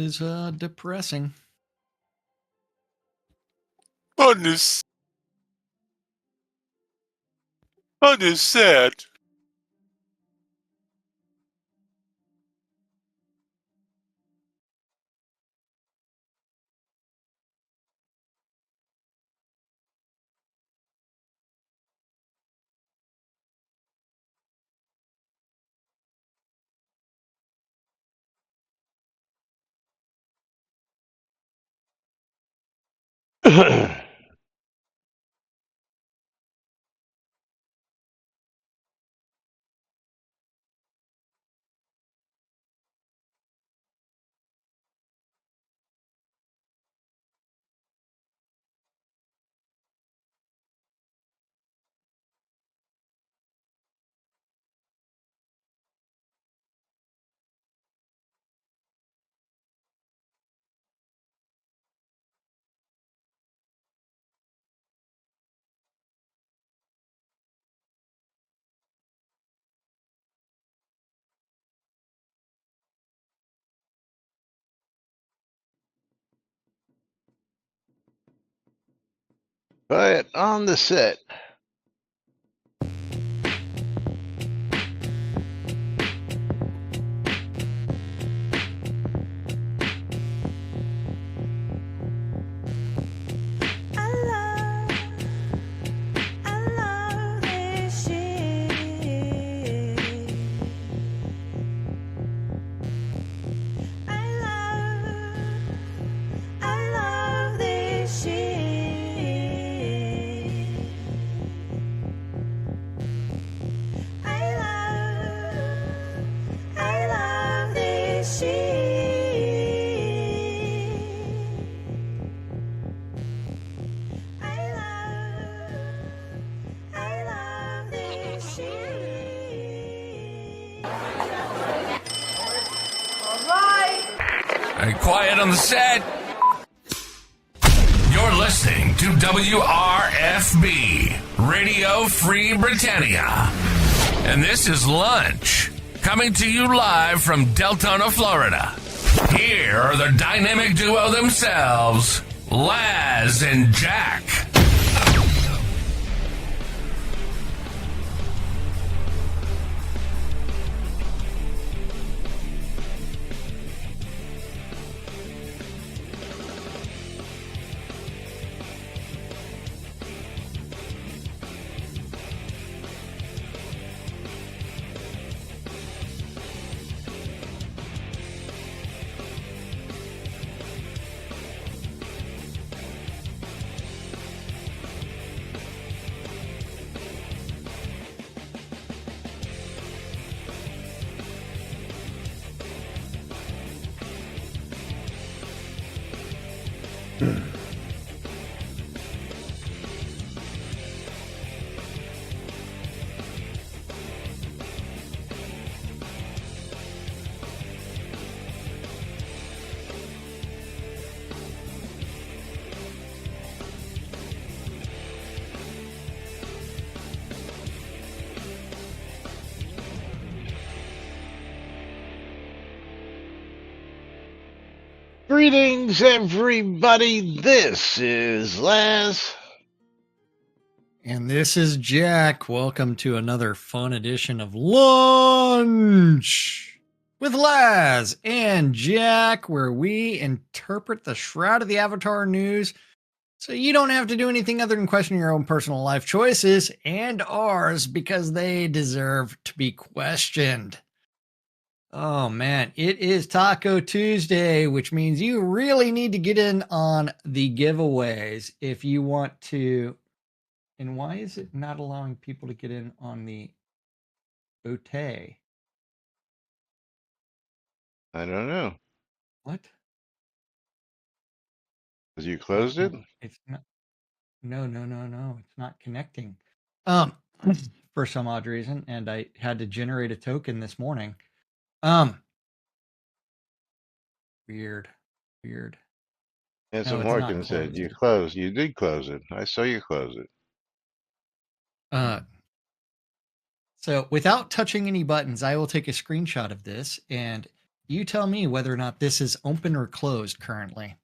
is depressing. Sad. Quiet on the set. Quiet on the set. You're listening to WRFB, Radio Free Britannia. And this is Lunch, coming to you live from Deltona, Florida. Here are the dynamic duo themselves, Laz and Jack. Greetings, everybody. This is Laz. And this is Jack. Welcome to another fun edition of Lunch with Laz and Jack, where we interpret the Shroud of the Avatar news so you don't have to do anything other than question your own personal life choices and ours because they deserve to be questioned. Oh man, it is Taco Tuesday, which means you really need to get in on the giveaways if you want to. And why is it not allowing people to get in on the OT? I don't know. What? Because you closed it? It's not. No. It's not connecting. For some odd reason, and I had to generate a token this morning. Weird. That's No, what it's not Morgan said. closed. You closed. You did close it. I saw you close it. So without touching any buttons, I will take a screenshot of this and you tell me whether or not this is open or closed currently.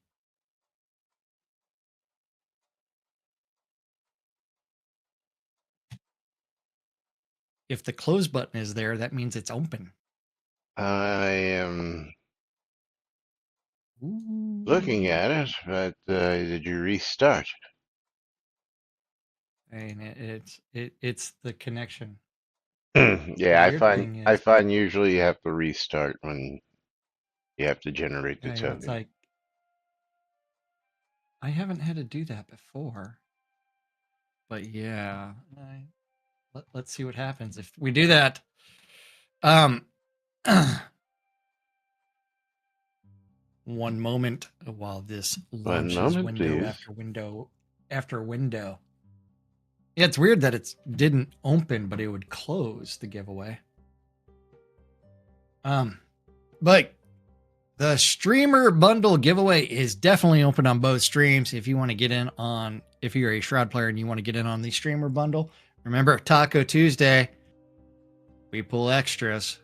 If the close button is there, that means it's open. I am Ooh. looking at it, but did you restart? And it's the connection. Yeah, Weird thing I is, find usually you have to restart when you have to generate the it's token. like I haven't had to do that before. But yeah, let's see what happens if we do that. One moment while this launches moment, window please. after window after window. Yeah, it's weird that it didn't open, but it would close the giveaway. But the streamer bundle giveaway is definitely open on both streams. If you want to get in on, if you're a Shroud player and you want to get in on the streamer bundle, remember Taco Tuesday, we pull extras.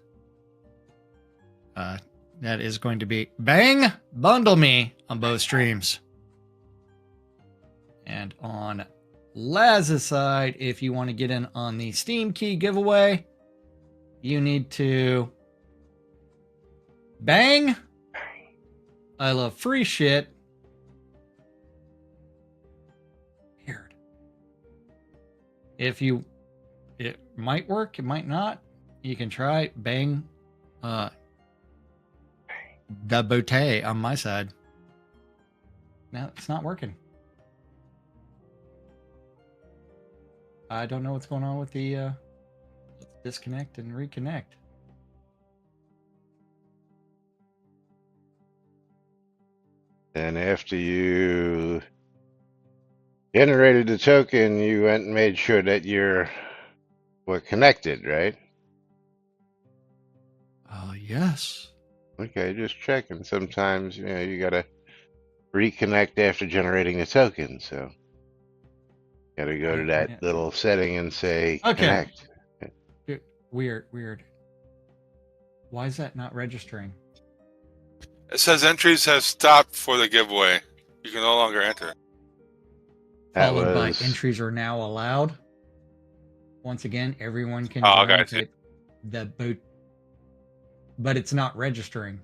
That is going to be bang bundle me on both streams. And on Laz's side, if you want to get in on the Steam key giveaway, you need to bang I love free shit. Weird. If you, it might work, it might not. You can try bang the botte on my side. No, it's not working. I don't know what's going on with the let's disconnect and reconnect. And after you generated the token, you went and made sure that you're connected, right? Yes. Okay, just checking. Sometimes, you gotta reconnect after generating the token, so gotta go to that Yeah. little setting and say Okay. connect. Weird. Why is that not registering? It says entries have stopped for the giveaway. You can no longer enter. That Followed by was entries are now allowed. Once again, everyone can Oh, join. got you. Type the boot, but it's not registering.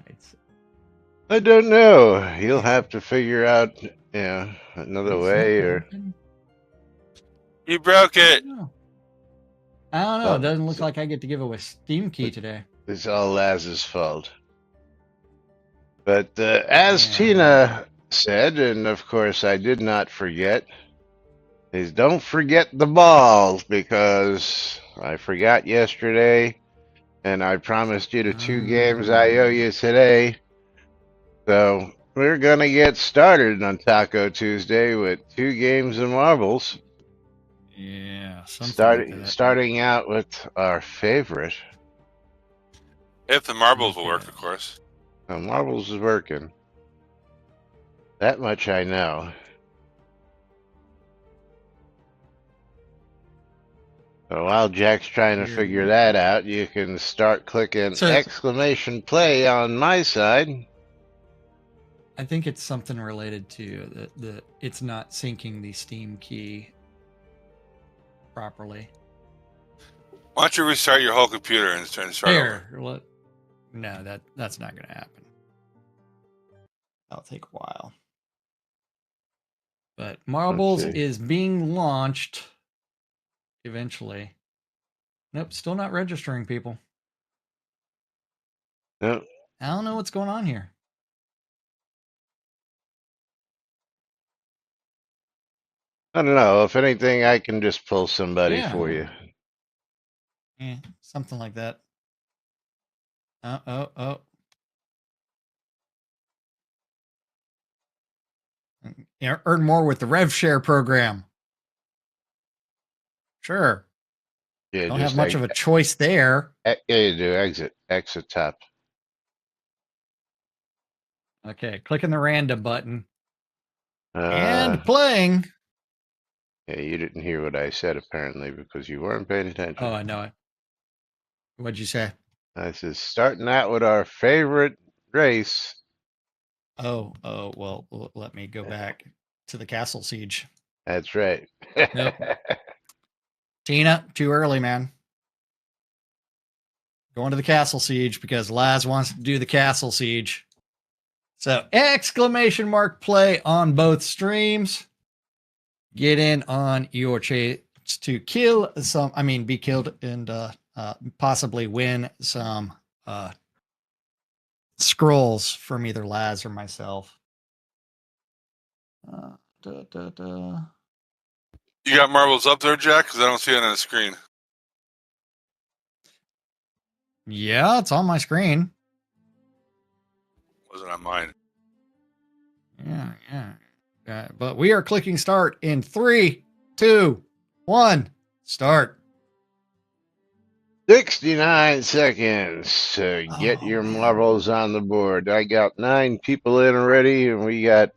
It's I don't know. You'll have to figure out, another it's way, not or open. You broke it. I don't know. Oh, It doesn't look so- like I get to give away Steam key today. it's all Laz's fault. But as Yeah. Tina said, and of course I did not forget, is don't forget the balls, because I forgot yesterday, and I promised you the 2 games I owe you today. So we're gonna get started on Taco Tuesday with 2 games of marbles. Yeah, something like that. Starting out with our favorite. If the marbles will work, of course. Marbles is working. That much I know. So while Jack's trying to figure that out, you can start clicking exclamation play on my side. I think it's something related to the it's not syncing the Steam key properly. Why don't you restart your whole computer and start over? No, that's not going to happen. That'll take a while. But Marbles is being launched eventually. Nope, still not registering, people. Nope. I don't know what's going on here. I don't know. If anything, I can just pull somebody for you. Yeah, something like that. Oh. Earn more with the Rev Share program. Sure. Yeah, Don't have much of a choice there. Yeah, you do. Exit tab. Okay, clicking the random button. And playing. Yeah, you didn't hear what I said apparently because you weren't paying attention. Oh, I know it. What'd you say? I said starting out with our favorite race. Oh, well, let me go back to the castle siege. That's right. Nope. Tina, too early, man. Going to the castle siege because Laz wants to do the castle siege. So exclamation mark play on both streams. Get in on your chance to kill some, be killed and possibly win some scrolls from either Laz or myself. You got marbles up there, Jack? Because I don't see it on the screen. Yeah, it's on my screen. Wasn't on mine. Yeah. But we are clicking start in 3, 2, 1, start. 69 seconds to get your marbles on the board. I got 9 people in already, and we got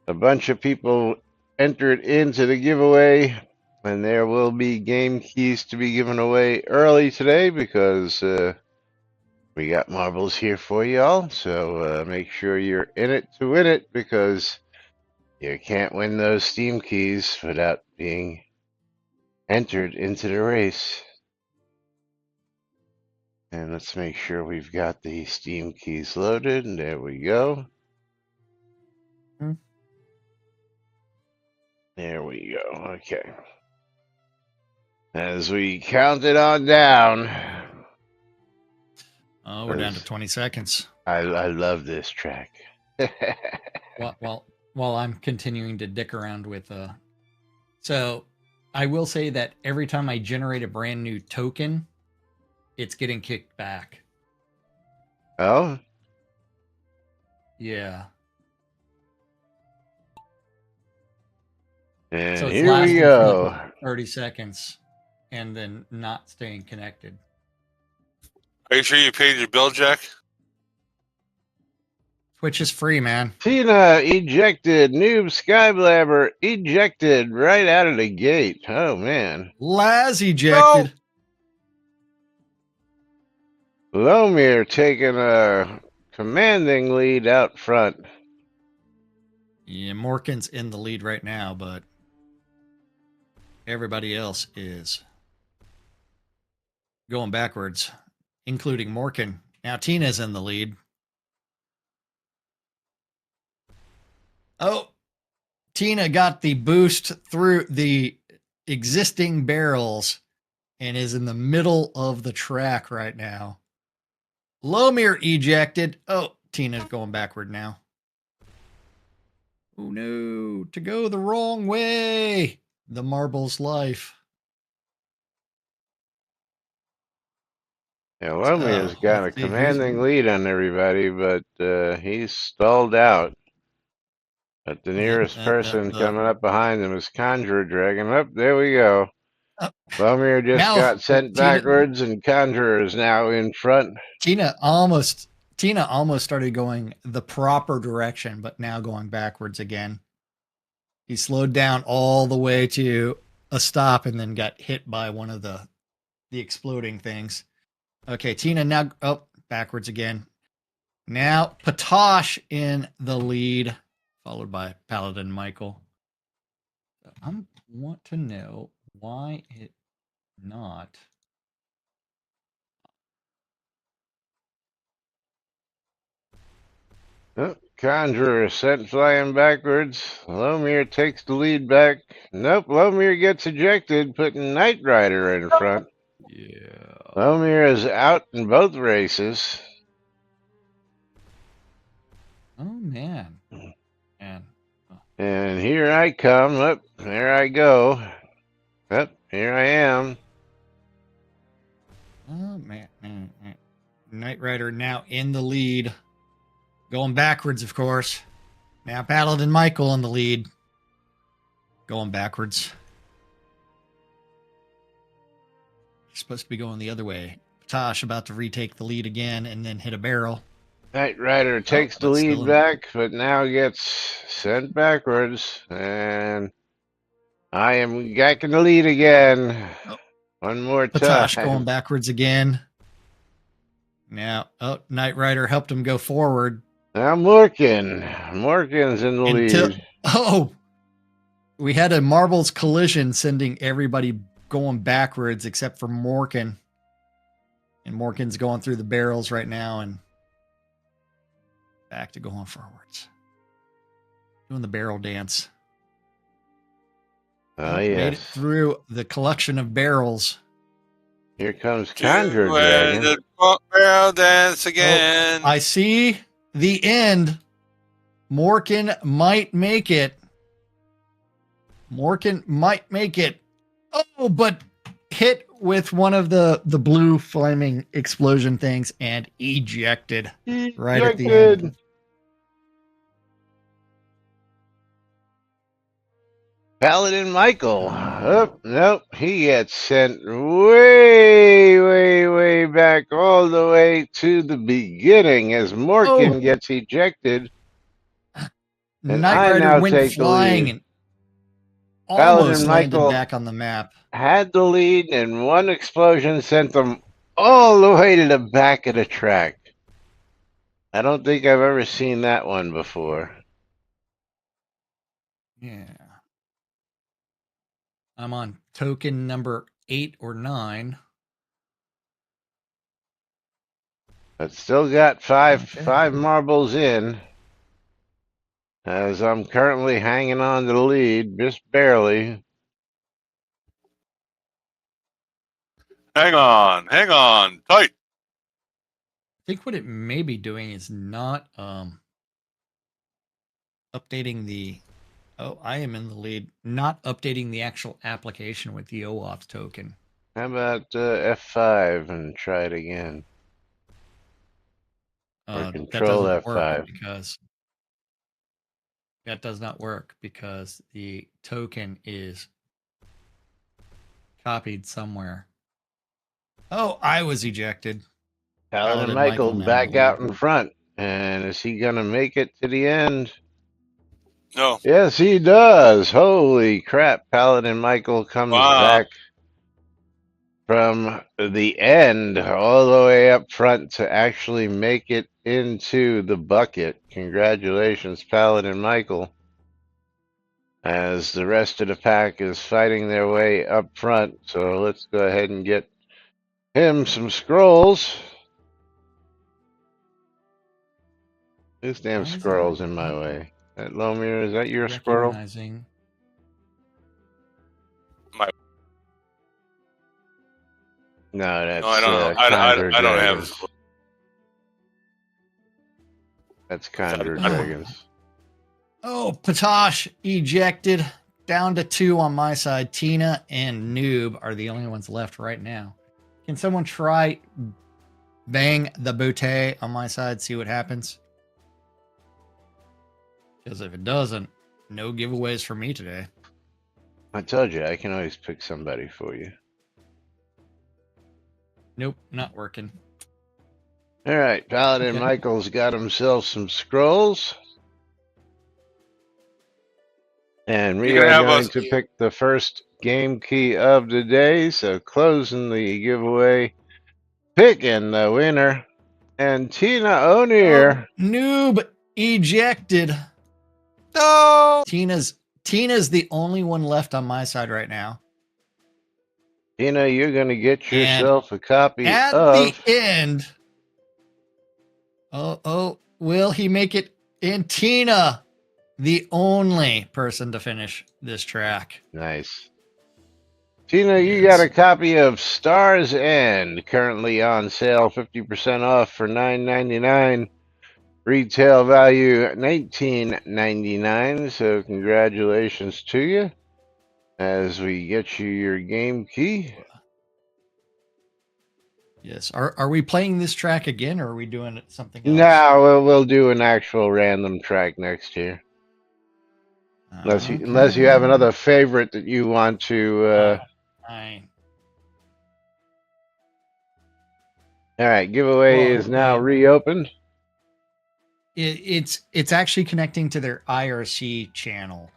a bunch of people entered into the giveaway. And there will be game keys to be given away early today because we got marbles here for y'all. So make sure you're in it to win it because you can't win those Steam keys without being entered into the race. And let's make sure we've got the Steam keys loaded. And there we go. There we go. Okay. As we count it on down. Oh, we're down to 20 seconds. I love this track. While I'm continuing to dick around with so I will say that every time I generate a brand new token, it's getting kicked back. Oh? Yeah. And So it's here we lasting for go. like 30 seconds and then not staying connected. Are you sure you paid your bill, Jack? Twitch is free, man. Tina ejected. Noob Skyblabber ejected right out of the gate. Oh, man. Laz ejected. Lomir taking a commanding lead out front. Yeah, Morkin's in the lead right now, but everybody else is going backwards, including Morkin. Now Tina's in the lead. Oh, Tina got the boost through the existing barrels and is in the middle of the track right now. Lomir ejected. Oh, Tina's going backward now. Oh no, to go the wrong way. The marble's life. Yeah, Lomir's got a commanding lead on everybody, but he's stalled out. But the nearest person coming up behind him is Conjurer Dragon. Up, there we go. Lomir just got sent backwards, and Conjurer is now in front. Tina almost started going the proper direction, but now going backwards again. He slowed down all the way to a stop and then got hit by one of the exploding things. Okay, Tina now backwards again. Now Patosh in the lead, followed by Paladin Michael. I want to know why it not. Oh, Conjurer sent flying backwards. Lomir takes the lead back. Nope, Lomir gets ejected, putting Knight Rider in front. Yeah. Lomir is out in both races. Oh, man. And here I come. Up, there I go. Up, here I am. Oh, man. Knight Rider now in the lead. Going backwards, of course. Now Paladin Michael in the lead. Going backwards. You're supposed to be going the other way. Tosh about to retake the lead again and then hit a barrel. Knight Rider takes the lead back, but now gets sent backwards. And I am back in the lead again. Oh. One more Patosh going time. backwards again. Now, Knight Rider helped him go forward Now Morgan. Morgan's in the until lead. we had a marbles collision, sending everybody going backwards except for Morgan. And Morgan's going through the barrels right now and back to going forwards. Doing the barrel dance. Oh, Made it yes. through the collection of barrels. Here comes Conjure When Dragon. the barrel dance again. I see the end. Morgan might make it. Morgan might make it. Oh, but hit with one of the blue flaming explosion things and ejected right at the end. Paladin Michael. Oh, nope. He gets sent way, way, way back all the way to the beginning as Morgan gets ejected. And Knight I Rider now went take the flying lead. and Paladin almost landed Michael back on the map. had the lead, and one explosion sent them all the way to the back of the track. I don't think I've ever seen that one before. Yeah. I'm on token number 8 or 9. But still got five Okay. marbles in. As I'm currently hanging on to the lead, just barely. Hang on, tight. I think what it may be doing is not updating the I am in the lead, not updating the actual application with the OAuth token. How about F5 and try it again? Or That Control doesn't work F5. because that does not work because the token is copied somewhere. Oh, I was ejected. Paladin Michael Michael now back in the out lead. in front. And is he going to make it to the end? No. Yes, he does. Holy crap. Paladin Michael comes back from the end all the way up front to actually make it into the bucket. Congratulations, Paladin Michael. As the rest of the pack is fighting their way up front. So let's go ahead and get him some scrolls. This damn Why is it squirrel's in my not way. That Lomir, is that your squirrel? recognizing? No, that's No, I don't know. Conjure I don't have. Dragons. That's I thought- Conjure I don't- Dragons. Oh, Patosh ejected. Down to 2 on my side. Tina and Noob are the only ones left right now. Can someone try bang the bootay on my side, see what happens? Because if it doesn't, no giveaways for me today. I told you, I can always pick somebody for you. Nope, not working. All right, Paladin Okay. Michael's got himself some scrolls. And we You can are have going us- to pick the first game key of the day. So closing the giveaway, picking the winner, and Tina O'Neill. Noob ejected. No. Tina's the only one left on my side right now. Tina, you're going to get And yourself a copy at of... the end. Will he make it? And Tina, the only person to finish this track. Nice. Tina, you got a copy of Star's End, currently on sale, 50% off for $9.99. Retail value $19.99. So congratulations to you as we get you your game key. Yes. Are we playing this track again, or are we doing something else? No, we'll do an actual random track next year. Unless you have another favorite that you want to. Fine. All right, giveaway is now reopened. It's actually connecting to their IRC channel.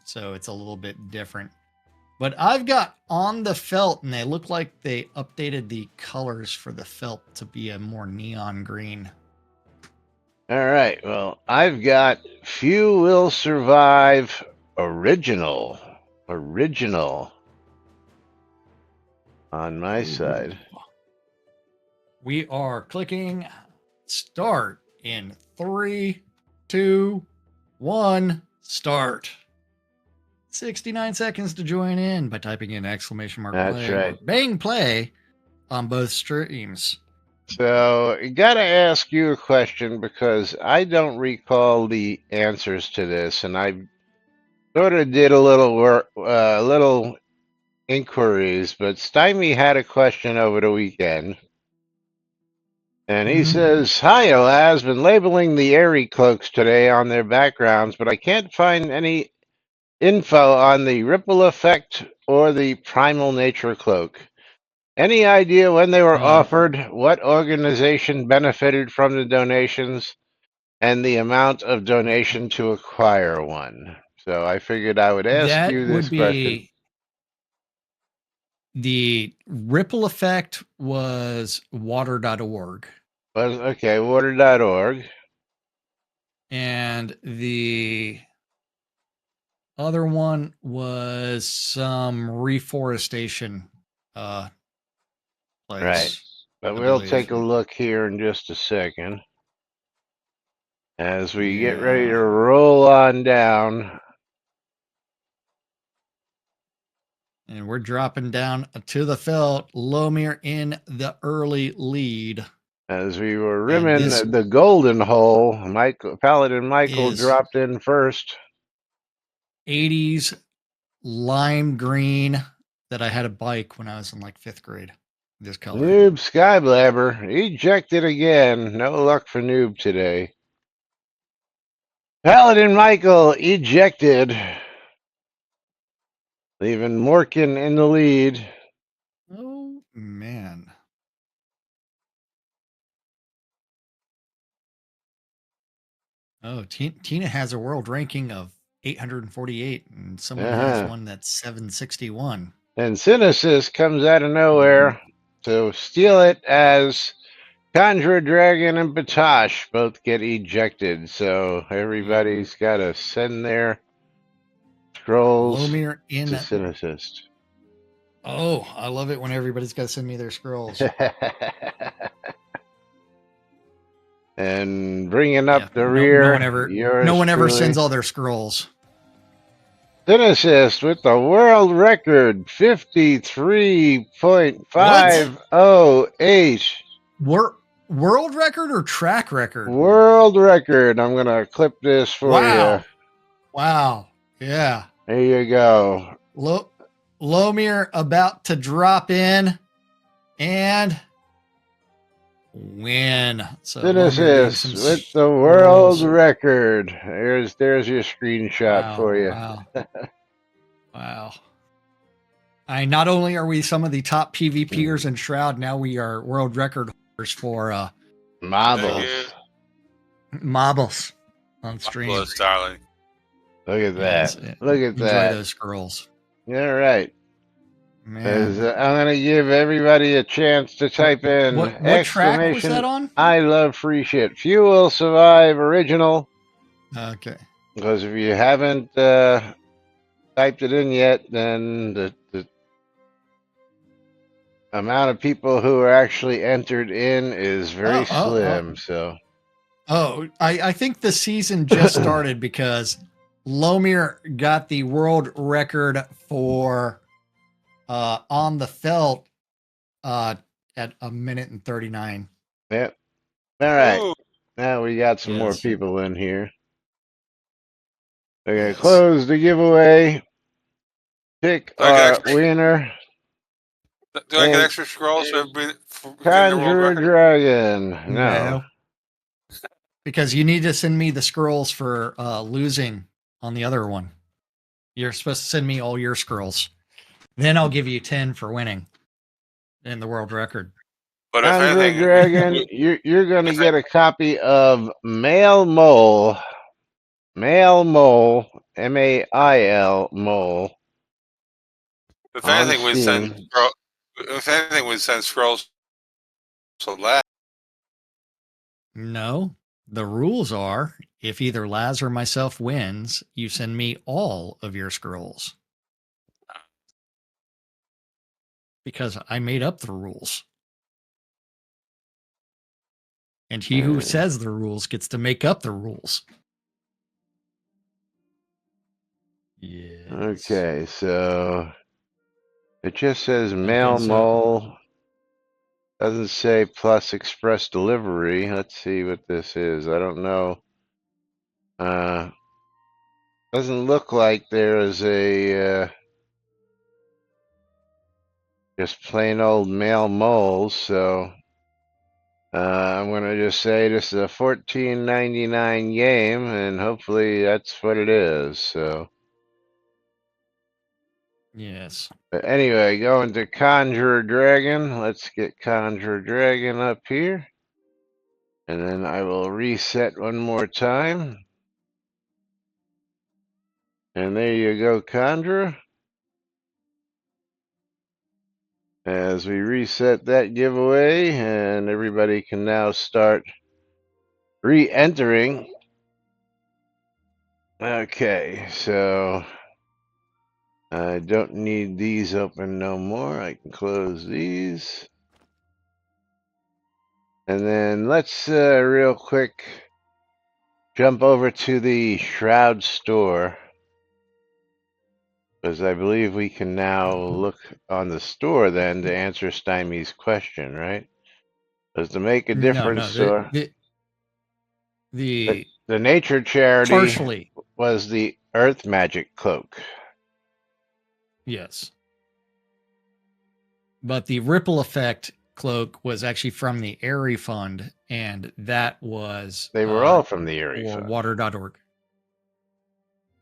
So it's a little bit different. But I've got on the felt, and they look like they updated the colors for the felt to be a more neon green. All right. Well, I've got Few Will Survive original. Original on my side. We are clicking start in 3, 2, 1, start. 69 seconds to join in by typing in exclamation mark That's play right. or bang play on both streams. So, I gotta ask you a question because I don't recall the answers to this, and I sort of did a little work, little inquiries. But Stymie had a question over the weekend, and he says, "Hi, Elaz. Been labeling the Airy cloaks today on their backgrounds, but I can't find any info on the ripple effect or the primal nature cloak. Any idea when they were offered, what organization benefited from the donations, and the amount of donation to acquire one?" So I figured I would ask That you this would question. be the ripple effect was water.org. Was okay, water.org. And the other one was some reforestation place. Right. But I we'll believe. take a look here in just a second as we get ready Yeah. to roll on down. And we're dropping down to the felt. Lomir in the early lead. As we were And rimming this the golden hole, Paladin Michael is dropped in first. 80s lime green that I had a bike when I was in like 5th grade. This color. Noob Skyblabber ejected again. No luck for Noob today. Paladin Michael ejected, leaving Morkin in the lead. Oh, man. Oh, Tina has a world ranking of 848, and someone has one that's 761. And Cynesis comes out of nowhere to steal it as Conjure Dragon and Batosh both get ejected. So everybody's got to send their scrolls Lomir to in. Cynesis. Oh, I love it when everybody's got to send me their scrolls. And bringing up the rear, no one ever sends all their scrolls. Cynesis with the world record, 53.508. World record or track record? World record. I'm going to clip this for you. Wow. Yeah. There you go. Lomir about to drop in and win. So Cynesis with the world record. There's your screenshot for you. Wow. Not only are we some of the top PvPers in Shroud, now we are world record holders for marbles on stream. Marbles, darling. Look at that. Yes, Look at that. Enjoy those scrolls. All right. Man. I'm going to give everybody a chance to type in what track was that on? I love free shit. Few Will Survive original. Okay. Because if you haven't typed it in yet, then the amount of people who are actually entered in is very slim. So. Oh, I think the season just started because Lomir got the world record for on the felt at 1:39. Yep. All right. Ooh. Now we got some more people in here. We're going to close the giveaway. Pick our winner. Do I get extra scrolls for Conjure Dragon? No. Because you need to send me the scrolls for losing on the other one. You're supposed to send me all your scrolls. Then I'll give you 10 for winning in the world record. But if Conjure anything, Dragon, you're going to get a copy of Male Mole male mole, M-A-I-L mole If on anything, Steam. we'd send scrolls to Lab. No, the rules are if either Laz or myself wins, you send me all of your scrolls. Because I made up the rules. And he who says the rules gets to make up the rules. Yes. Okay, so it just says Okay, male so mole. Doesn't say plus express delivery. Let's see what this is. I don't know. Doesn't look like there is a just plain old male moles. So I'm gonna just say this is a $14.99 game, and hopefully that's what it is. So. yes. But anyway, going to Conjure Dragon. Let's get Conjure Dragon up here. And then I will reset one more time. And there you go, Conjure. As we reset that giveaway, and everybody can now start re-entering. Okay, so I don't need these open no more. I can close these. And then let's real quick jump over to the Shroud store, because I believe we can now look on the store then to answer Stymie's question, right? Does to make a difference, No. or The the nature charity partially, was the Earth Magic cloak. yes. But the ripple effect cloak was actually from the Airy Fund, and that was They were all from the Erie or Fund. water.org.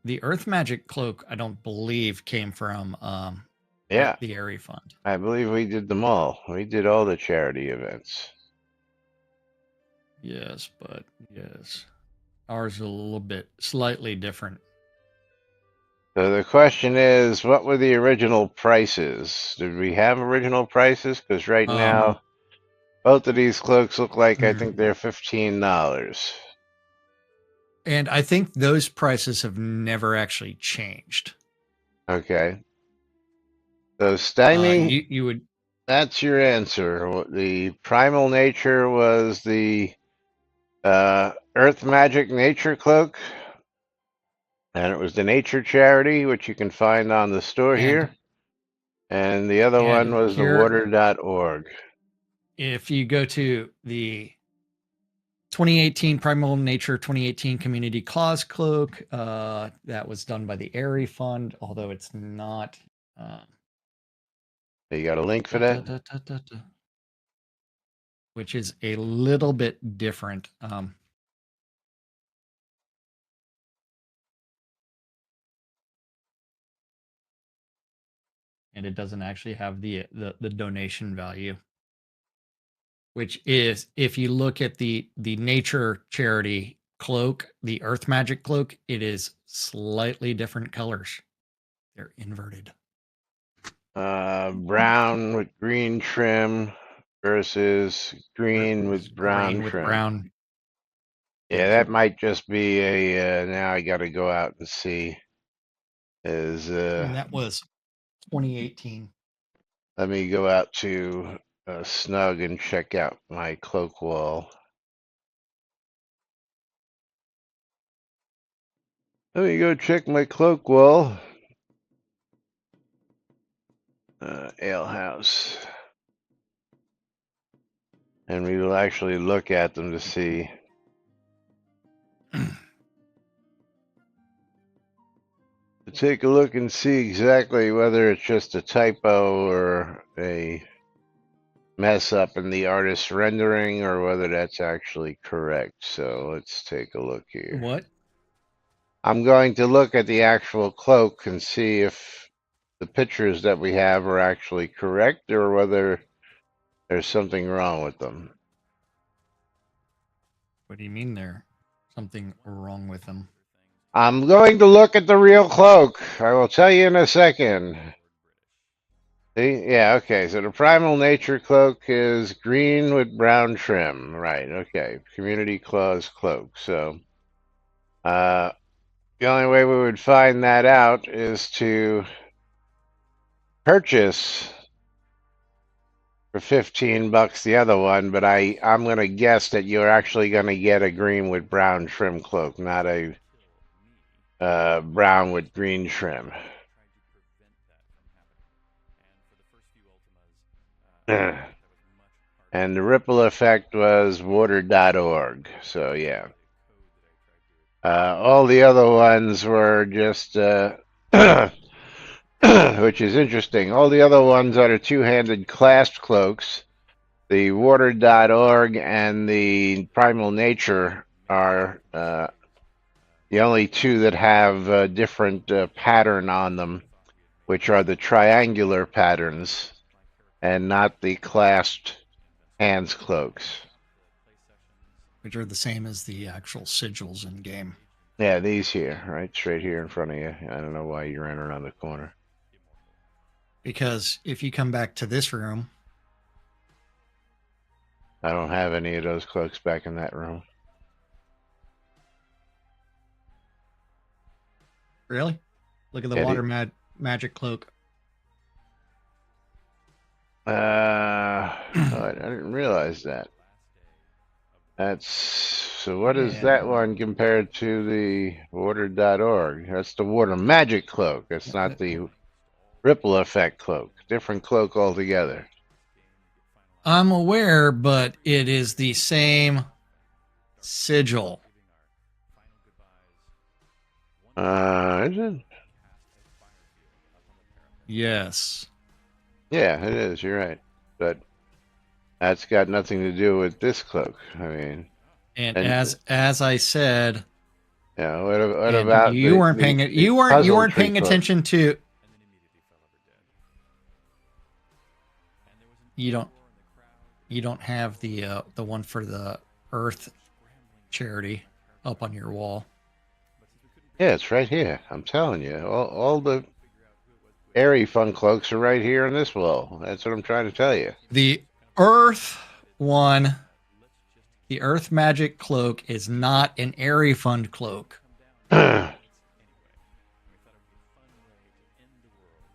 The Earth Magic cloak, I don't believe, came from Yeah, the Airy Fund. I believe we did them all. We did all the charity events. Yes, but yes. Ours is a little bit slightly different. So the question is, what were the original prices? Did we have original prices? Because right now, both of these cloaks look like I think they're $15. And I think those prices have never actually changed. Okay. So Stymie, You would that's your answer. The primal nature was the Earth Magic Nature Cloak, and it was the Nature Charity, which you can find on the store here. And the other one was the here, water.org. if you go to the 2018 Primal Nature 2018 Community Cause Cloak, that was done by the Airy Fund, although it's not. You got a link for that? Which is a little bit different. And it doesn't actually have the donation value, which is, if you look at the nature charity cloak, the Earth Magic cloak, it is slightly different colors. They're inverted. Brown with green trim versus green with brown trim. Brown. Yeah, that might just be a. Now I got to go out and see. And that was 2018. Let me go out to Snug and check out my cloak wall. Let me go check my cloak wall. Ale house. And we will actually look at them to see. To take a look and see exactly whether it's just a typo or a mess up in the artist's rendering, or whether that's actually correct. So let's take a look here. What? I'm going to look at the actual cloak and see if the pictures that we have are actually correct, or whether there's something wrong with them. What do you mean there's something wrong with them? I'm going to look at the real cloak. I will tell you in a second. See? Yeah, okay. So the primal nature cloak is green with brown trim. Right, okay. Community clause cloak. So the only way we would find that out is to purchase for $15 the other one, but I'm gonna guess that you're actually gonna get a green with brown trim cloak, not a brown with green trim. And the ripple effect was water.org. So yeah. All the other ones were just which is interesting. All the other ones are the two-handed clasped cloaks. The water.org and the primal nature are the only two that have a different pattern on them, which are the triangular patterns and not the clasped hands cloaks. Which are the same as the actual sigils in game. Yeah, these here, right straight here in front of you. I don't know why you ran around the corner. Because if you come back to this room, I don't have any of those cloaks back in that room. really? Look at the Yeah, water magic cloak. I didn't realize that. That's so. What is Yeah. that one compared to the water.org? That's the water magic cloak. That's not the ripple effect cloak. Different cloak altogether. I'm aware, but it is the same sigil. Is it? Yes. Yeah, it is. You're right. But that's got nothing to do with this cloak. I mean, And and as I said, yeah. What and about you weren't the paying you puzzle weren't tree paying cloak? attention to you don't have the one for the Earth charity up on your wall. Yeah, it's right here. I'm telling you, all the airy fun cloaks are right here in this wall. That's what I'm trying to tell you. The Earth one, the Earth magic cloak is not an airy fund cloak. So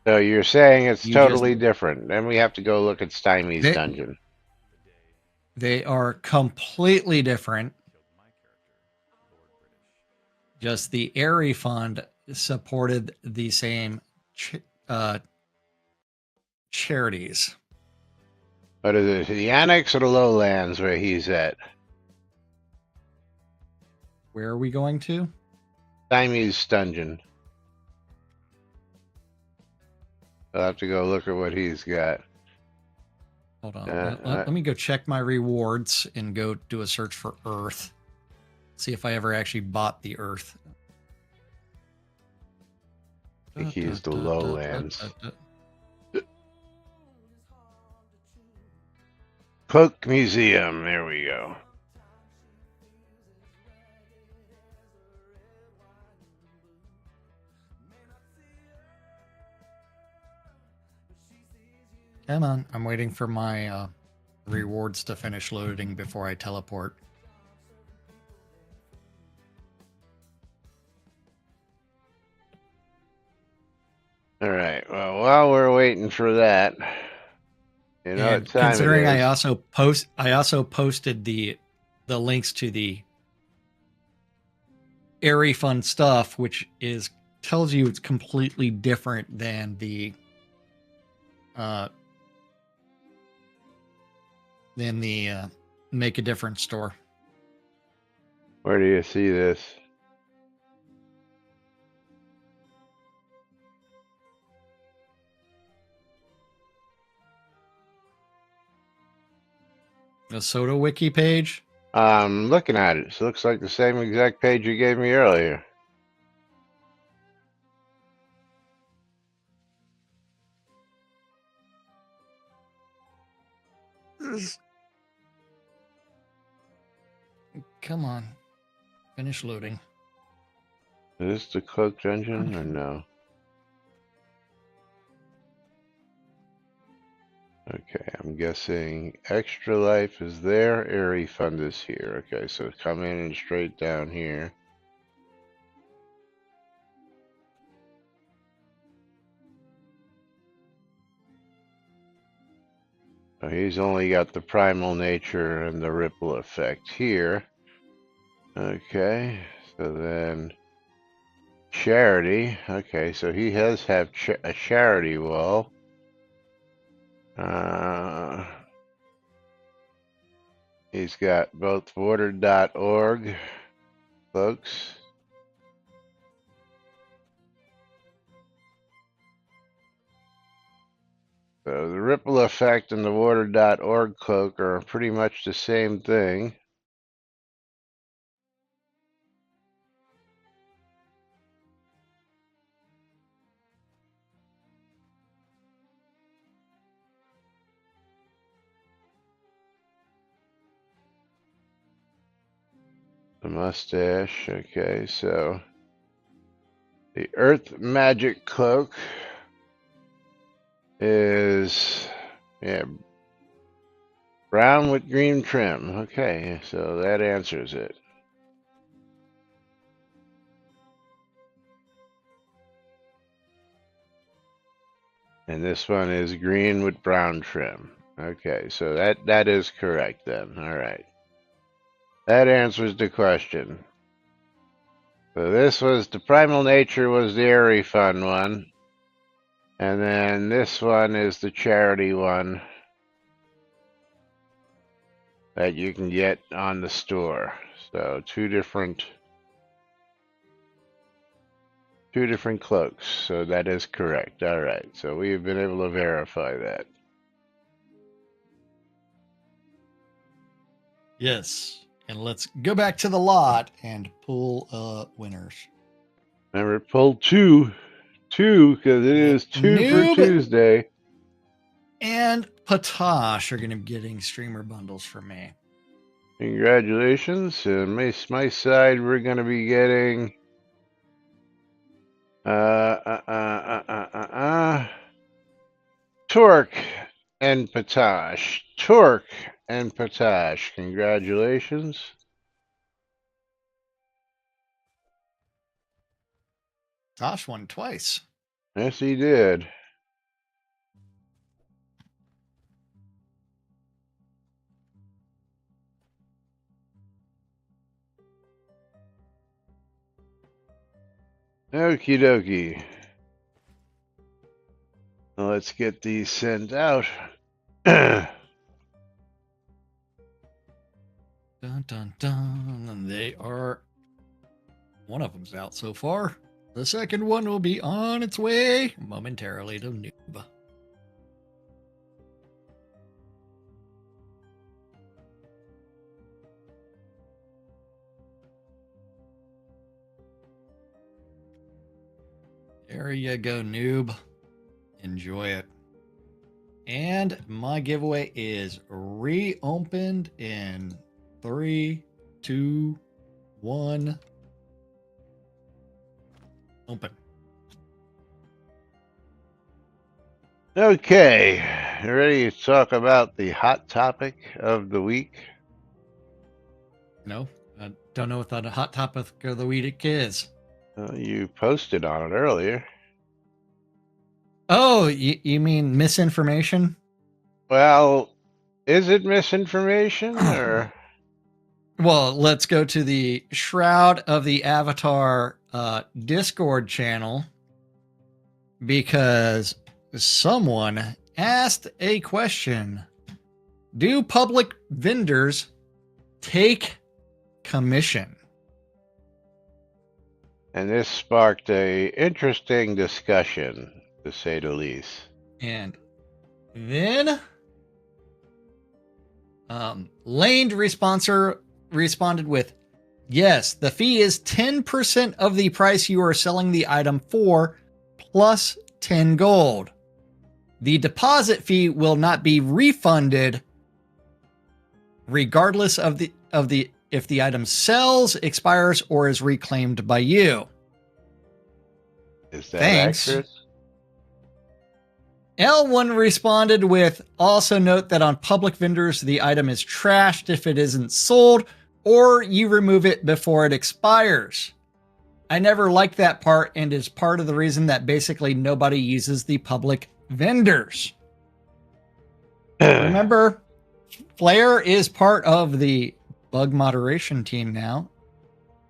you're saying it's You totally just different. Then we have to go look at Stymie's they, dungeon. they are completely different. Just the airy fund supported the same charities. What is it? The Annex or the Lowlands where he's at? Where are we going to? Stymie's dungeon. I'll have to go look at what he's got. Hold on. Let me go check my rewards and go do a search for Earth. See if I ever actually bought the Earth. I think he's the Lowlands. Cloak Museum. There we go. Come on. I'm waiting for my rewards to finish loading before I teleport. All right. Well, while we're waiting for that, you know And what time considering it is. I also posted the links to the airy fun stuff, which is tells you it's completely different than the Make a Difference store. Where do you see this? The Soda Wiki page. I'm looking at it. It looks like the same exact page you gave me earlier. Come on. Finish loading. Is this the cloaked dungeon or no? Okay, I'm guessing Extra Life is there, Airy Fund is here. Okay, so come in and straight down here. So he's only got the primal nature and the ripple effect here. Okay, so then charity. Okay, so he has have a charity wall. He's got both water.org folks. So the ripple effect and the water.org cloak are pretty much the same thing. The mustache. Okay, so the Earth Magic Cloak is, yeah, brown with green trim. Okay, so that answers it. And this one is green with brown trim. Okay, so that is correct then. All right. That answers the question. So this was the primal nature was the airy fun one. And then this one is the charity one that you can get on the store. So two different cloaks. So that is correct. All right. So we've been able to verify that. Yes. And let's go back to the lot and pull winners. Remember, pull two, because it is two Noob for Tuesday. and Patosh are going to be getting streamer bundles from me. Congratulations. And my side, we're going to be getting Torque and Patosh. Torque and Patosh. Congratulations. Tosh won twice. Yes, he did. Okie dokie. Well, let's get these sent out. Dun, dun, dun. And they are... One of them's out so far. The second one will be on its way momentarily to Noob. There you go, Noob. Enjoy it. And my giveaway is reopened in 3, 2, 1. Open. Okay, you ready to talk about the hot topic of the week? No, I don't know what the hot topic of the week is. You posted on it earlier. Oh, you mean misinformation? Well, is it misinformation or? Well, let's go to the Shroud of the Avatar Discord channel because someone asked a question. Do public vendors take commission? And this sparked a interesting discussion, to say the least. And then Lane responded with, yes, the fee is 10% of the price you are selling the item for, plus 10 gold. The deposit fee will not be refunded regardless of the if the item sells, expires, or is reclaimed by you. Is that Thanks. accurate? L1 responded with, also note that on public vendors, the item is trashed if it isn't sold or you remove it before it expires. I never liked that part and is part of the reason that basically nobody uses the public vendors. Remember, Flair is part of the bug moderation team now.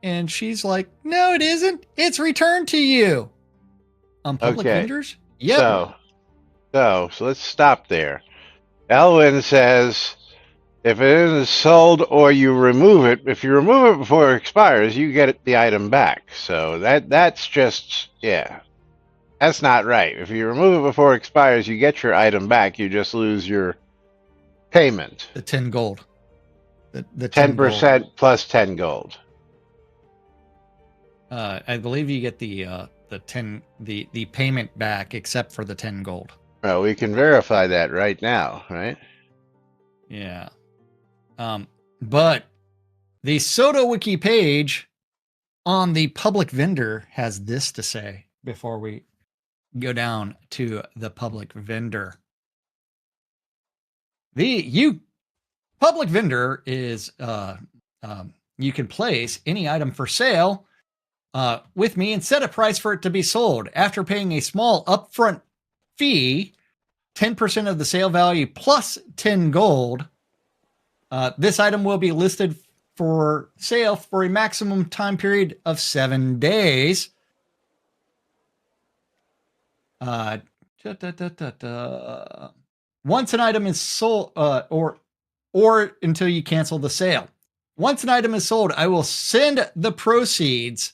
And she's like, no, it isn't. It's returned to you. On public Okay. vendors? Yep. So let's stop there. Elwin says, if it isn't sold or you remove it, if you remove it before it expires, you get the item back. So that's just, yeah, that's not right. If you remove it before it expires, you get your item back. You just lose your payment. The 10 gold. The 10 10% gold. plus 10 gold. I believe you get the payment back except for the 10 gold. Well, we can verify that right now, right? Yeah. But the SodaWiki page on the public vendor has this to say before we go down to the public vendor. Public vendor is you can place any item for sale with me and set a price for it to be sold. After paying a small upfront fee, 10% of the sale value plus 10 gold, this item will be listed for sale for a maximum time period of 7 days. Once an item is sold, or until you cancel the sale. Once an item is sold, I will send the proceeds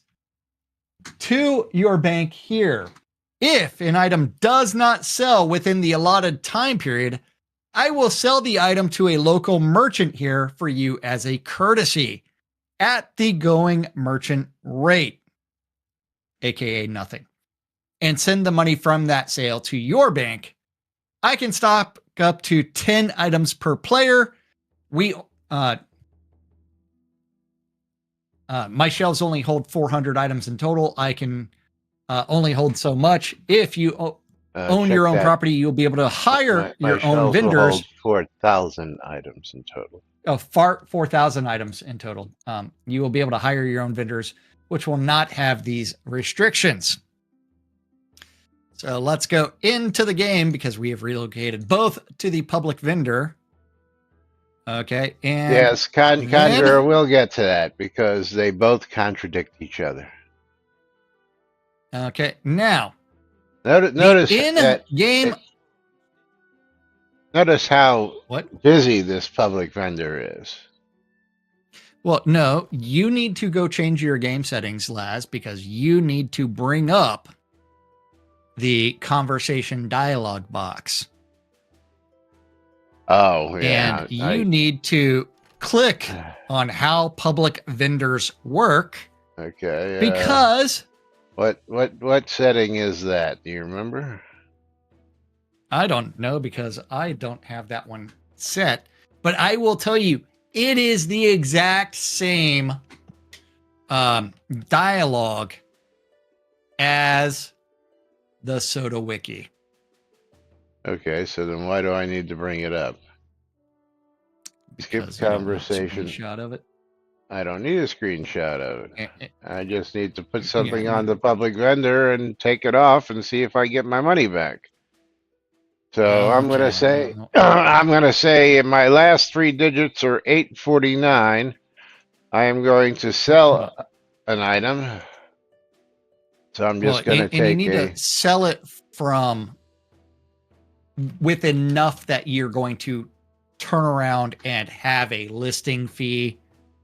to your bank here. If an item does not sell within the allotted time period, I will sell the item to a local merchant here for you as a courtesy at the going merchant rate, aka nothing, and send the money from that sale to your bank. I can stock up to 10 items per player. My shelves only hold 400 items in total. I can only hold so much. If you own your own property, you'll be able to hire your own vendors. Hold 4,000 items in total. 4,000 items in total. You will be able to hire your own vendors, which will not have these restrictions. So let's go into the game because we have relocated both to the public vendor. Okay. And yes, Conjurer, we'll get to that because they both contradict each other. Okay. Now, notice that game. Notice how what busy this public vendor is. Well, no, you need to go change your game settings, Laz, because you need to bring up the conversation dialogue box. Oh, yeah. And you need to click on how public vendors work. Okay. Because what setting is that? Do you remember? I don't know because I don't have that one set, but I will tell you it is the exact same dialogue as the SodaWiki. Okay, so then why do I need to bring it up? Because skip conversation. Screenshot of it. I don't need a screenshot of it. I just need to put something on the public vendor and take it off and see if I get my money back. So I'm gonna say in my last 3 digits are 849. I am going to sell an item. So I'm just gonna take you need to sell it from with enough that you're going to turn around and have a listing fee.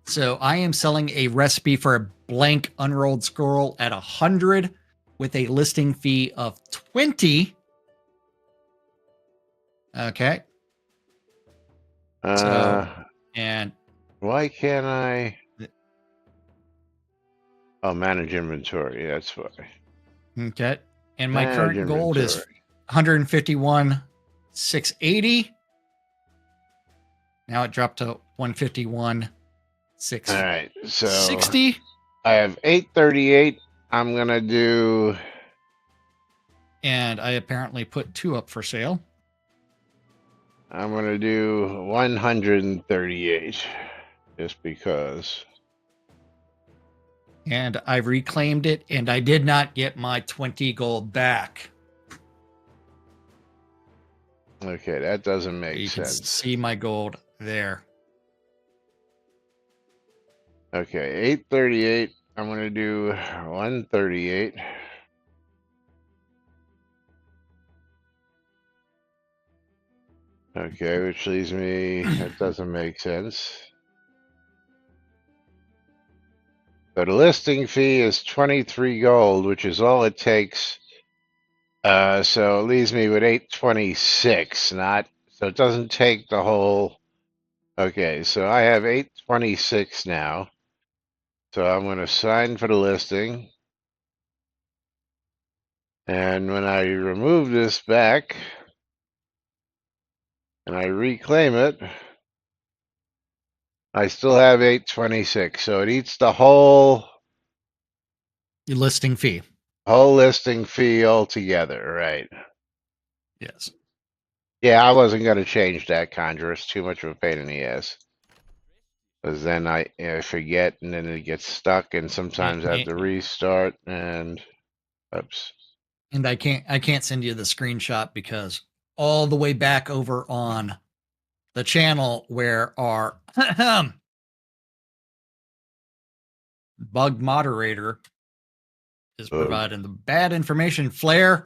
So I am selling a recipe for a blank unrolled scroll at 100 with a listing fee of 20. Okay. And why can't I? Oh, manage inventory. That's why. Okay. And my current gold is 151,680. Now it dropped to 151,660. All right. So 60. I have 838. I'm gonna do And I apparently put 2 up for sale. I'm going to do 138 just because. And I reclaimed it, and I did not get my 20 gold back. Okay, that doesn't make You can sense. see my gold there. Okay, 838. I'm going to do 138. Okay, which leaves me, that doesn't make sense. So the listing fee is 23 gold, which is all it takes. So it leaves me with 826, not, so it doesn't take the whole. Okay, so I have 826 now. So I'm going to sign for the listing. And when I remove this back and I reclaim it, I still have 826. So it eats the whole Your listing fee. listing fee altogether, right? Yes. Yeah, I wasn't going to change that, Conjure. It's too much of a pain in the ass. Because then I forget, and then it gets stuck, and sometimes I have to restart. And oops. And I can't send you the screenshot because all the way back over on the channel where our bug moderator is providing the bad information. Flare,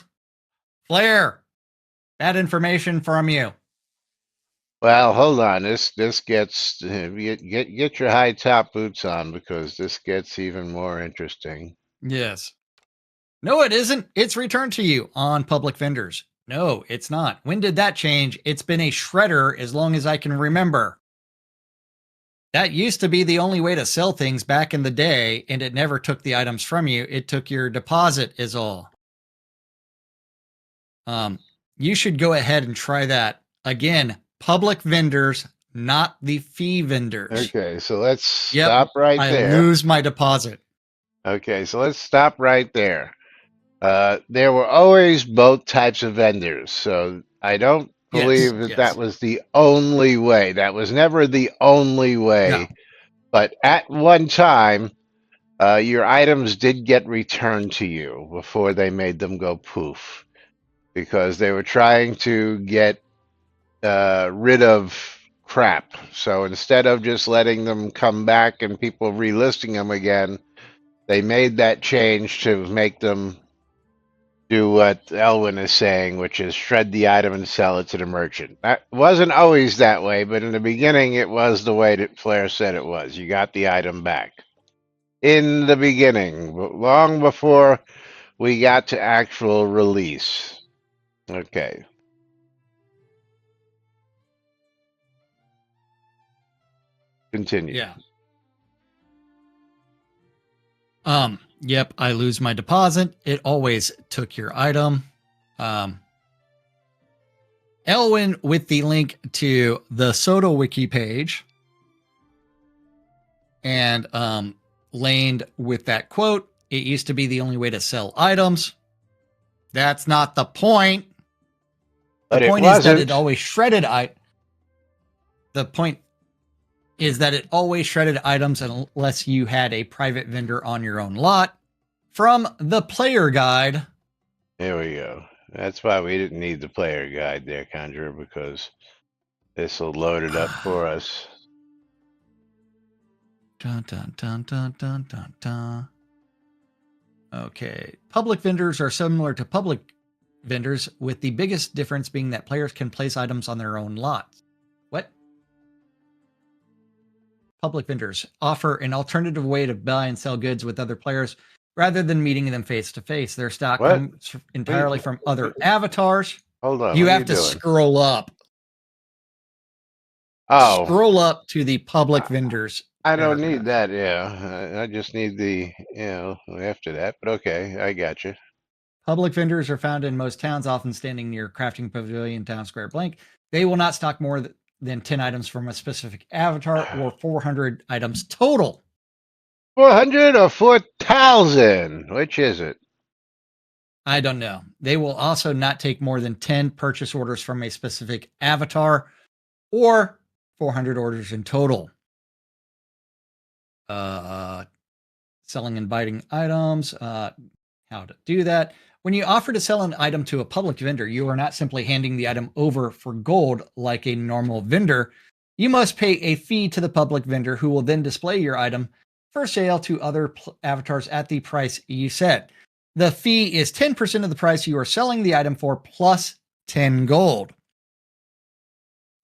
bad information from you. Well, hold on. This gets get your high top boots on because this gets even more interesting. Yes. No, it isn't. It's returned to you on public vendors. No, it's not. When did that change? It's been a shredder as long as I can remember. That used to be the only way to sell things back in the day, and it never took the items from you. It took your deposit is all. You should go ahead and try that. Again, public vendors, not the fee vendors. Okay, so let's stop right there. I lose my deposit. Okay, so let's stop right there. There were always both types of vendors, so I don't believe that was the only way. That was never the only way. No. But at one time, your items did get returned to you before they made them go poof, because they were trying to get rid of crap. So instead of just letting them come back and people relisting them again, they made that change to make them do what Elwin is saying, which is shred the item and sell it to the merchant. That wasn't always that way, but in the beginning it was the way that Flair said it was. You got the item back. In the beginning, long before we got to actual release. Okay. Continue. Yeah. Yep, I lose my deposit. It always took your item. Elwin with the link to the Soda Wiki page. And Lane with that quote, it used to be the only way to sell items. That's not the point. The point is that it always shredded the point is that it always shredded items unless you had a private vendor on your own lot. From the player guide. There we go. That's why we didn't need the player guide there, Conjurer, because this will load it up for us. Dun, dun, dun, dun, dun, dun, dun. Okay. Public vendors are similar to public vendors, with the biggest difference being that players can place items on their own lots. What? Public vendors offer an alternative way to buy and sell goods with other players rather than meeting them face to face. Their stock comes entirely from other avatars. Hold on. You have to scroll up. Oh. Scroll up to the public vendors. I don't need that, yeah. I just need the, after that. But okay, I got you. Public vendors are found in most towns, often standing near crafting pavilion, town square blank. They will not stock more than 10 items from a specific avatar or 400 items total. 400 or 4,000? Which is it? I don't know. They will also not take more than 10 purchase orders from a specific avatar or 400 orders in total. Selling and biting items, how to do that. When you offer to sell an item to a public vendor, you are not simply handing the item over for gold like a normal vendor. You must pay a fee to the public vendor who will then display your item for sale to other avatars at the price you set. The fee is 10% of the price you are selling the item for plus 10 gold.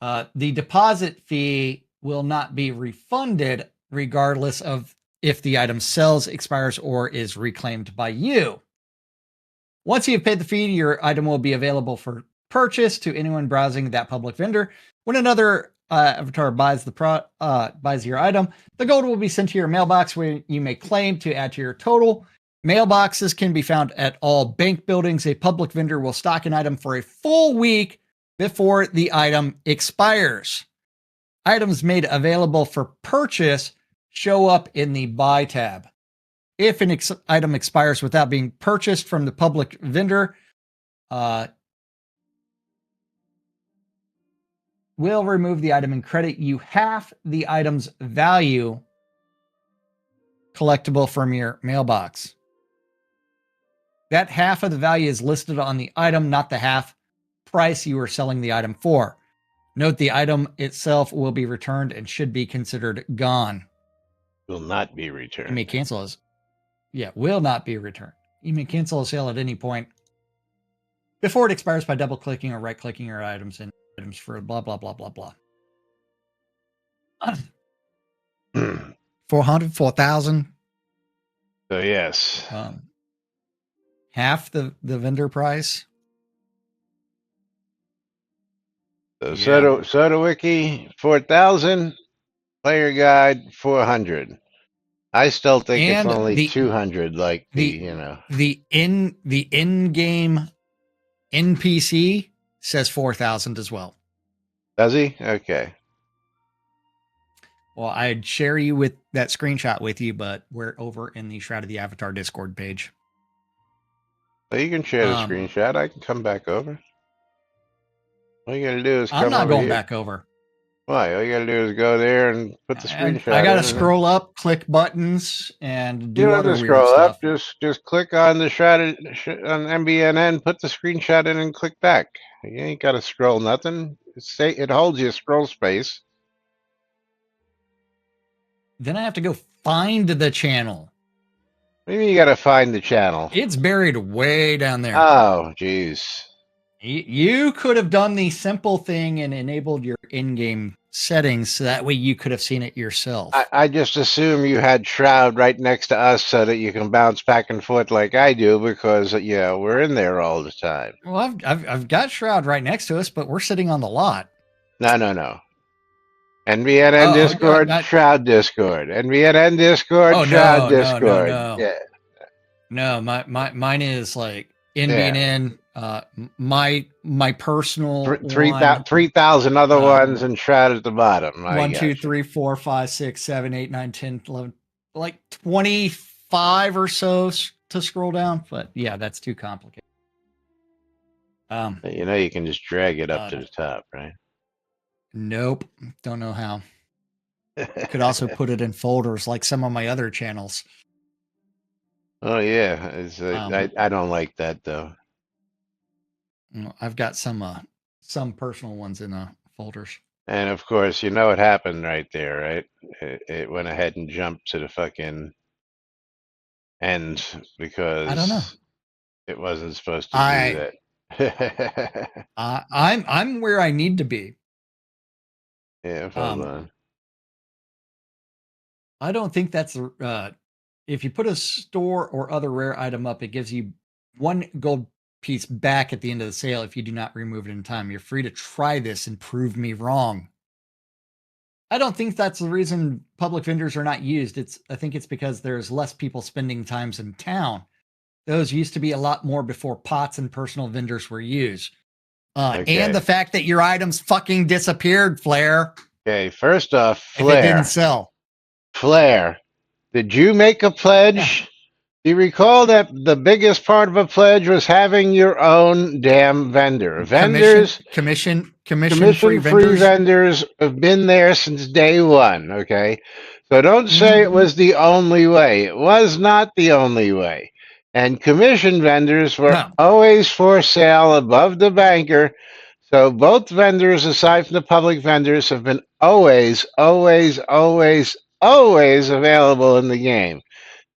The deposit fee will not be refunded regardless of if the item sells, expires, or is reclaimed by you. Once you have paid the fee, your item will be available for purchase to anyone browsing that public vendor. When another avatar buys your item, the gold will be sent to your mailbox where you may claim to add to your total. Mailboxes can be found at all bank buildings. A public vendor will stock an item for a full week before the item expires. Items made available for purchase show up in the buy tab. If an item expires without being purchased from the public vendor, we'll remove the item and credit you half the item's value collectible from your mailbox. That half of the value is listed on the item, not the half price you are selling the item for. Note the item itself will be returned and should be considered gone. Will not be returned. You may cancel as will not be returned. You may cancel a sale at any point before it expires by double clicking or right clicking your items and items for blah blah blah blah blah. 404,000. So yes. Half the vendor price. So Soda Wiki 4,000, player guide 400. I still think And it's only the- 200. Like the in-game NPC says 4,000 as well. Does he? Okay. Well, I'd share you with that screenshot with you, but we're over in the Shroud of the Avatar Discord page. Well, you can share the screenshot. I can come back over. All you gotta do is come I'm not over going here. back over. Why? All you gotta do is go there and put the And screenshot. I got to in scroll up, click buttons, and do You don't other have to weird scroll stuff. up. Just click on the shot on NBNN, put the screenshot in, and click back. You ain't got to scroll nothing. It holds you scroll space. Then I have to go find the channel. Maybe you got to find the channel. It's buried way down there. Oh, jeez. You could have done the simple thing and enabled your in-game settings so that way you could have seen it yourself. I just assume you had Shroud right next to us so that you can bounce back and forth like I do because we're in there all the time. Well, I've got Shroud right next to us, but we're sitting on the lot. No. NBNN Discord, Shroud Discord. NBNN Discord, Shroud Discord. No. Yeah. No, mine is like NBNN. My personal 3,000 other ones and Shroud at the bottom. 1, 2, 3, 4, 5, 6, 7, 8, 9, 10, 11, like 25 or so to scroll down. But yeah, that's too complicated. You can just drag it up to the top, right? Nope, don't know how. Could also put it in folders like some of my other channels. Oh yeah, I don't like that though. I've got some personal ones in folders. And of course, you know what happened right there, right? It went ahead and jumped to the fucking end because I don't know. It wasn't supposed to do that. I'm where I need to be. Yeah, hold on. I don't think that's if you put a store or other rare item up, it gives you 1 gold piece back at the end of the sale if you do not remove it in time. You're free to try this and prove me wrong. I don't think that's the reason public vendors are not used. I think it's because there's less people spending times in town. Those used to be a lot more before pots and personal vendors were used. And the fact that your items fucking disappeared, Flair. Okay, first off, Flair. If it didn't sell. Flair, did you make a pledge? You recall that the biggest part of a pledge was having your own damn vendor. Vendors, Commission-free commission-free vendors. vendors have been there since day one, okay? So don't say it Mhm. was the only way. It was not the only way. And commission vendors were No. always for sale above the banker. So both vendors, aside from the public vendors, have been always, always, always, always available in the game.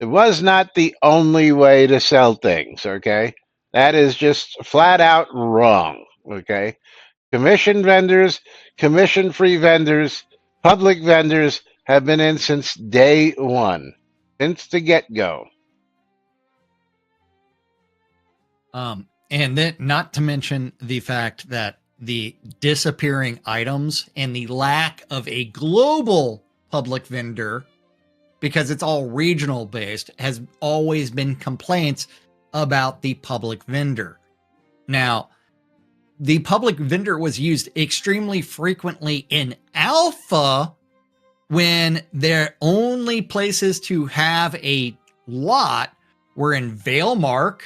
It was not the only way to sell things, okay? That is just flat out wrong, okay? Commission vendors, commission free vendors, public vendors have been in since day one, since the get go. And then not to mention the fact that the disappearing items and the lack of a global public vendor, because it's all regional based, has always been complaints about the public vendor. Now, the public vendor was used extremely frequently in alpha when their only places to have a lot were in Valemark,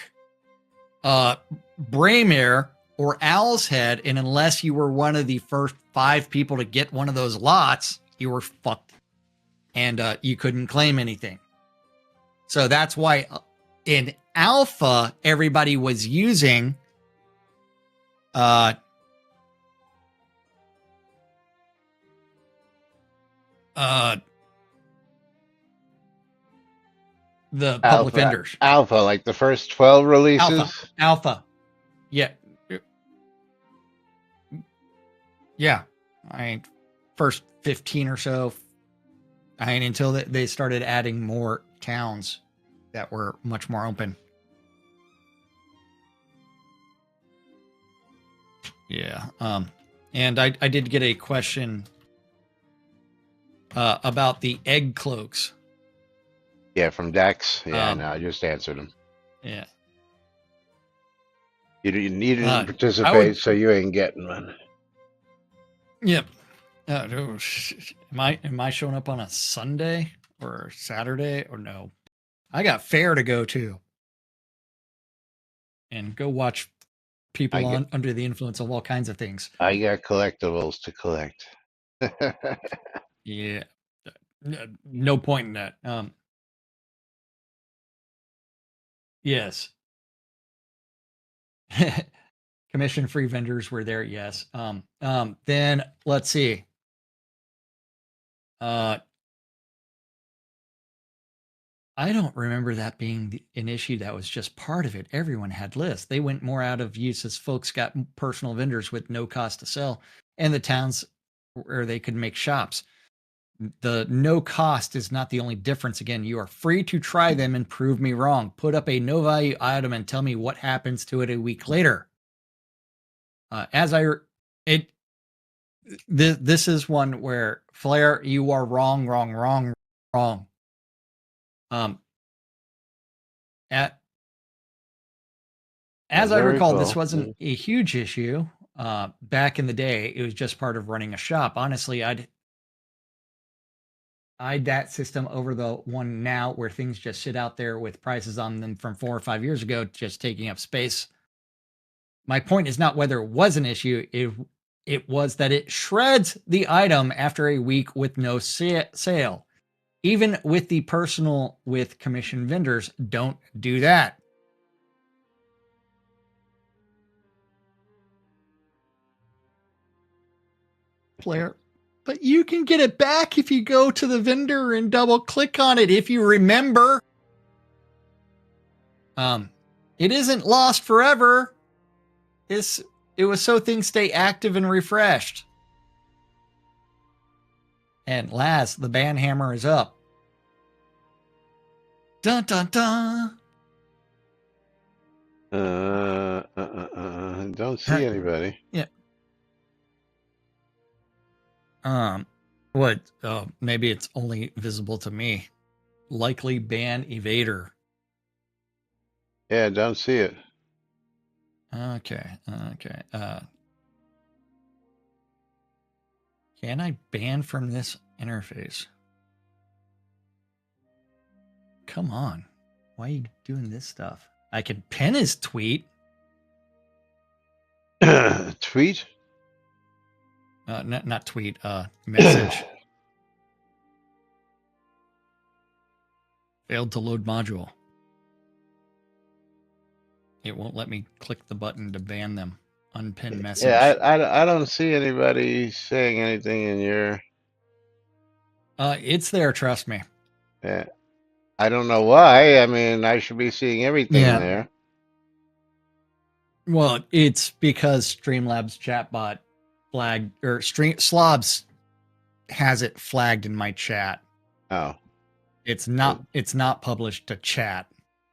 Braemere, or Owl's Head, and unless you were one of the first 5 people to get one of those lots, you were fucked, and you couldn't claim anything. So that's why in Alpha everybody was using the public vendors. Alpha, like the first 12 releases. Alpha. Yeah. Yeah. I mean, first 15 or so. I mean, until they started adding more towns that were much more open. Yeah. And I did get a question about the egg cloaks. Yeah, from Dex. Yeah, no, I just answered him. Yeah. You didn't I participate, would- so you ain't getting one. Yep. Am I showing up on a Sunday or Saturday or no? I got fair to go to, and go watch people under the influence of all kinds of things. I got collectibles to collect. Yeah, no point in that. Yes. Commission-free vendors were there. Yes. Then let's see. I don't remember that being an issue. That was just part of it. Everyone had lists. They went more out of use as folks got personal vendors with no cost to sell, and the towns where they could make shops. The no cost is not the only difference. Again, you are free to try them and prove me wrong. Put up a no value item and tell me what happens to it a week later. This is one where Flair, you are wrong. As I recall, this wasn't a huge issue back in the day. It was just part of running a shop. Honestly, I'd that system over the one now where things just sit out there with prices on them from 4 or 5 years ago, just taking up space. My point is not whether it was an issue. It was that it shreds the item after a week with no sale. Even with the personal with commission vendors, don't do that. Player, but you can get it back if you go to the vendor and double click on it, if you remember. It isn't lost forever. It was so things stay active and refreshed. And Laz, the ban hammer is up. Dun dun dun. Don't see anybody. Yeah. What? Maybe it's only visible to me. Likely ban evader. Yeah, don't see it. Okay. Can I ban from this interface? Come on. Why are you doing this stuff? I can pin his tweet. Tweet? Not tweet, message. Failed to load module. It won't let me click the button to ban them. Unpin message. Yeah, I don't see anybody saying anything in your. It's there, trust me. Yeah. I don't know why. I mean, I should be seeing everything Yeah. there. Well, it's because Streamlabs chatbot flagged, or Slobs has it flagged in my chat. Oh. It's not published to chat.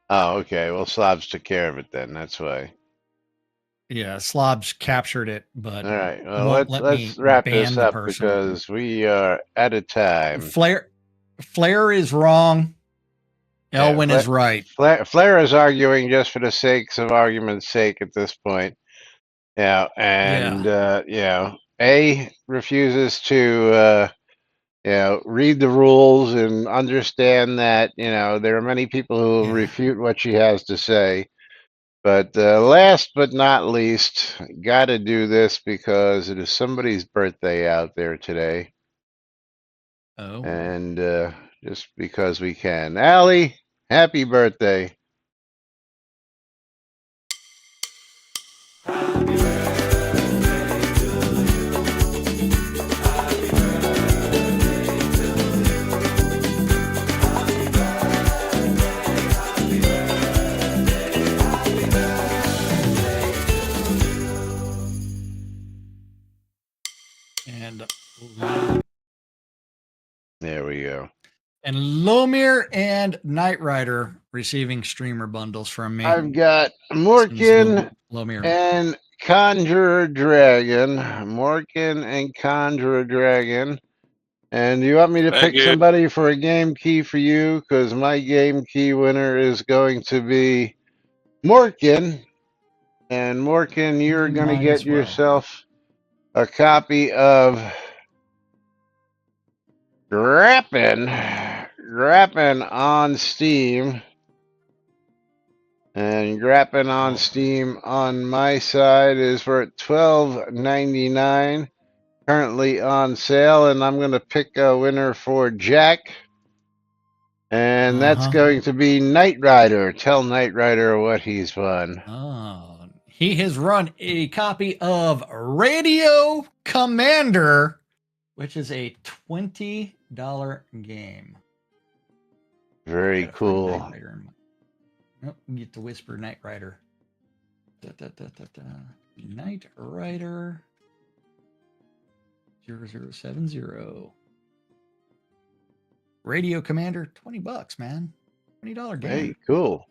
Oh, okay. Well, Slobs took care of it then. That's why. Yeah, Slobs captured it, but All right. Well, won't let's let me wrap ban this the up person. because we are out of time. Flare is wrong. Elwin is right. Flair is arguing just for the sakes of argument's sake at this point. Yeah, and A refuses to read the rules and understand that there are many people who will refute what she has to say. But last but not least, got to do this because it is somebody's birthday out there today. Oh. And just because we can. Allie, happy birthday. And there we go. And Lomir and Knight Rider receiving streamer bundles from me. I've got Morkin Lomir and Conjurer Dragon. Morkin and Conjurer Dragon. And do you want me to pick somebody for a game key for you? Because my game key winner is going to be Morkin. And Morkin, you're going to get yourself a copy of Grappin' on Steam. And Grappin' on Steam on my side is for $12.99. Currently on sale, and I'm going to pick a winner for Jack. And that's going to be Knight Rider. Tell Knight Rider what he's won. Oh, he has run a copy of Radio Commander, which is a $20 game. Very cool. Oh, get to whisper Knight Rider. Knight Rider 0070. Radio Commander, $20, man. $20 game. Hey, cool.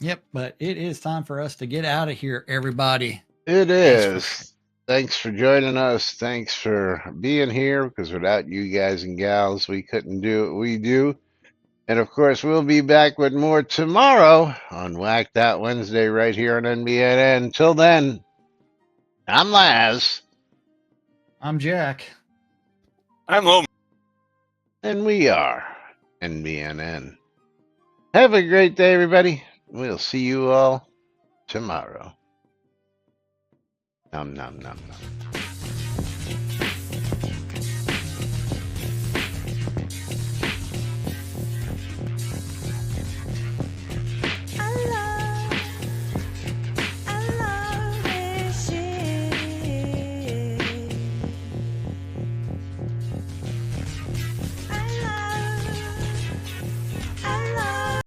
Yep, but it is time for us to get out of here, everybody. It is. Thanks for joining us. Thanks for being here, because without you guys and gals, we couldn't do what we do. And of course, we'll be back with more tomorrow on Whacked Out Wednesday right here on NBNN. Until then, I'm Laz. I'm Jack. I'm Loman. And we are NBNN. Have a great day, everybody. We'll see you all tomorrow. Nom nom nom nom.